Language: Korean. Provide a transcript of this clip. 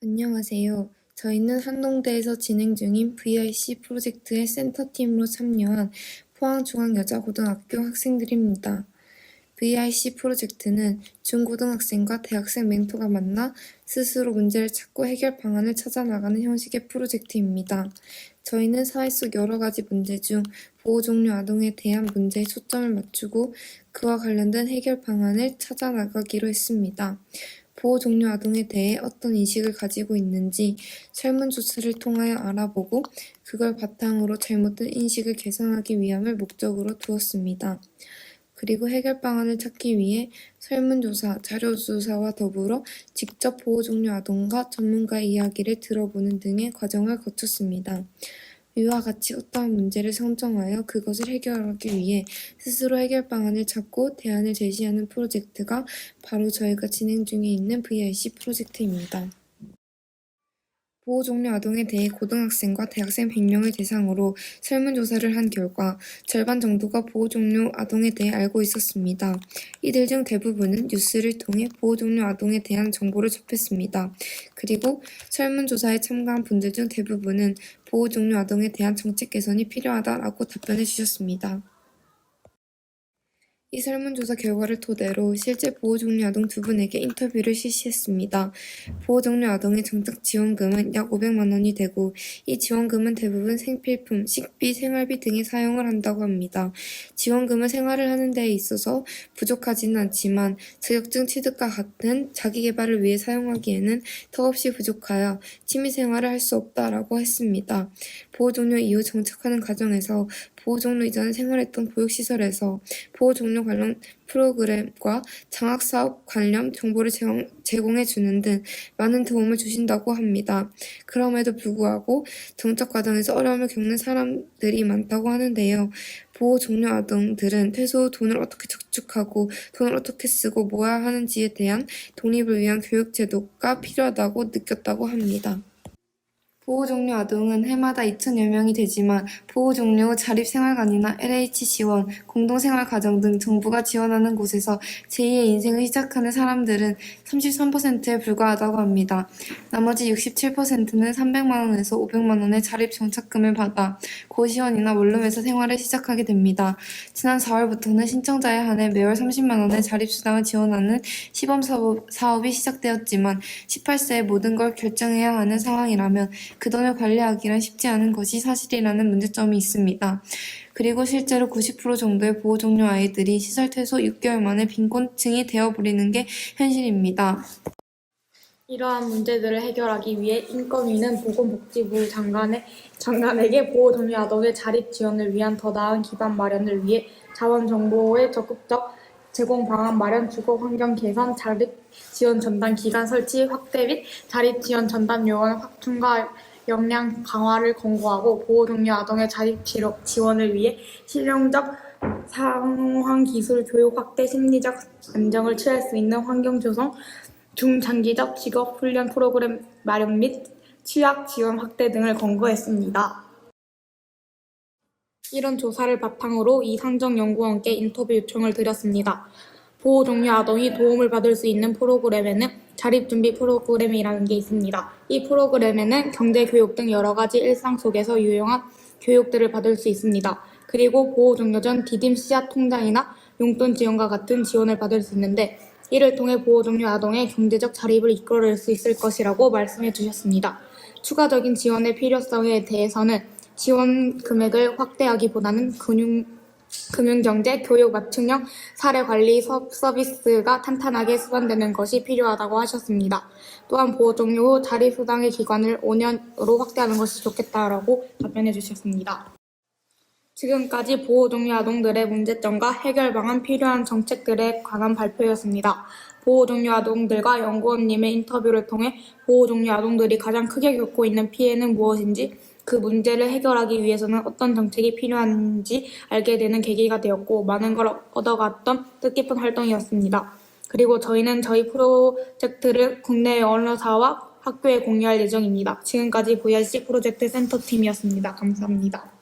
안녕하세요. 저희는 한동대에서 진행 중인 VIC 프로젝트의 센터팀으로 참여한 포항중앙여자고등학교 학생들입니다. VIC 프로젝트는 중고등학생과 대학생 멘토가 만나 스스로 문제를 찾고 해결 방안을 찾아 나가는 형식의 프로젝트입니다. 저희는 사회 속 여러 가지 문제 중 보호종료 아동에 대한 문제에 초점을 맞추고 그와 관련된 해결 방안을 찾아 나가기로 했습니다. 보호종료 아동에 대해 어떤 인식을 가지고 있는지 설문조사를 통하여 알아보고 그걸 바탕으로 잘못된 인식을 개선하기 위함을 목적으로 두었습니다. 그리고 해결 방안을 찾기 위해 설문조사, 자료조사와 더불어 직접 보호종료 아동과 전문가의 이야기를 들어보는 등의 과정을 거쳤습니다. 위와 같이 어떠한 문제를 선정하여 그것을 해결하기 위해 스스로 해결 방안을 찾고 대안을 제시하는 프로젝트가 바로 저희가 진행 중에 있는 VIC 프로젝트입니다. 보호종료 아동에 대해 고등학생과 대학생 100명을 대상으로 설문조사를 한 결과 절반 정도가 보호종료 아동에 대해 알고 있었습니다. 이들 중 대부분은 뉴스를 통해 보호종료 아동에 대한 정보를 접했습니다. 그리고 설문조사에 참가한 분들 중 대부분은 보호종료 아동에 대한 정책 개선이 필요하다라고 답변해 주셨습니다. 이 설문조사 결과를 토대로 실제 보호종료 아동 2분에게 인터뷰를 실시했습니다. 보호종료 아동의 정착 지원금은 약 500만 원이 되고 이 지원금은 대부분 생필품, 식비, 생활비 등에 사용을 한다고 합니다. 지원금은 생활을 하는 데에 있어서 부족하지는 않지만 자격증 취득과 같은 자기개발을 위해 사용하기에는 턱없이 부족하여 취미생활을 할 수 없다라고 했습니다. 보호종료 이후 정착하는 과정에서 보호종료 이전에 생활했던 보육시설에서 보호종료 관련 프로그램과 장학사업 관련 정보를 제공해주는 등 많은 도움을 주신다고 합니다. 그럼에도 불구하고 정착 과정에서 어려움을 겪는 사람들이 많다고 하는데요. 보호종료 아동들은 퇴소 후 돈을 어떻게 저축하고 돈을 어떻게 쓰고 모아야 하는지에 대한 독립을 위한 교육 제도가 필요하다고 느꼈다고 합니다. 보호종료 아동은 해마다 2,000여 명이 되지만 보호종료 후 자립생활관이나 LH 지원, 공동생활가정 등 정부가 지원하는 곳에서 제2의 인생을 시작하는 사람들은 33%에 불과하다고 합니다. 나머지 67%는 300만 원에서 500만 원의 자립정착금을 받아 고시원이나 원룸에서 생활을 시작하게 됩니다. 지난 4월부터는 신청자에 한해 매월 30만 원의 자립수당을 지원하는 시범사업이 시작되었지만 18세에 모든 걸 결정해야 하는 상황이라면 그 돈을 관리하기란 쉽지 않은 것이 사실이라는 문제점이 있습니다. 그리고 실제로 90% 정도의 보호종료 아이들이 시설 퇴소 6개월 만에 빈곤층이 되어버리는 게 현실입니다. 이러한 문제들을 해결하기 위해 인권위는 보건복지부 장관에게 보호종료 아동의 자립 지원을 위한 더 나은 기반 마련을 위해 자원정보의 적극적 제공 방안 마련, 주거 환경 개선, 자립 지원 전담 기관 설치 확대 및 자립 지원 전담 요원 확충과 역량 강화를 권고하고 보호종료 아동의 자립 지원을 위해 실용적 상황 기술 교육 확대, 심리적 안정을 취할 수 있는 환경 조성, 중장기적 직업 훈련 프로그램 마련 및 취약 지원 확대 등을 권고했습니다. 이런 조사를 바탕으로 이상정연구원께 인터뷰 요청을 드렸습니다. 보호종료 아동이 도움을 받을 수 있는 프로그램에는 자립준비 프로그램이라는 게 있습니다. 이 프로그램에는 경제교육 등 여러 가지 일상 속에서 유용한 교육들을 받을 수 있습니다. 그리고 보호종료 전 디딤 씨앗 통장이나 용돈 지원과 같은 지원을 받을 수 있는데 이를 통해 보호종료 아동의 경제적 자립을 이끌어낼 수 있을 것이라고 말씀해 주셨습니다. 추가적인 지원의 필요성에 대해서는 지원 금액을 확대하기보다는 금융경제, 교육 맞춤형 사례관리 서비스가 탄탄하게 수반되는 것이 필요하다고 하셨습니다. 또한 보호종료 후 자립수당의 기간을 5년으로 확대하는 것이 좋겠다라고 답변해 주셨습니다. 지금까지 보호종료 아동들의 문제점과 해결 방안 필요한 정책들에 관한 발표였습니다. 보호종료 아동들과 연구원님의 인터뷰를 통해 보호종료 아동들이 가장 크게 겪고 있는 피해는 무엇인지, 그 문제를 해결하기 위해서는 어떤 정책이 필요한지 알게 되는 계기가 되었고 많은 걸 얻어갔던 뜻깊은 활동이었습니다. 그리고 저희는 저희 프로젝트를 국내 언론사와 학교에 공유할 예정입니다. 지금까지 VIC 프로젝트 센터팀이었습니다. 감사합니다.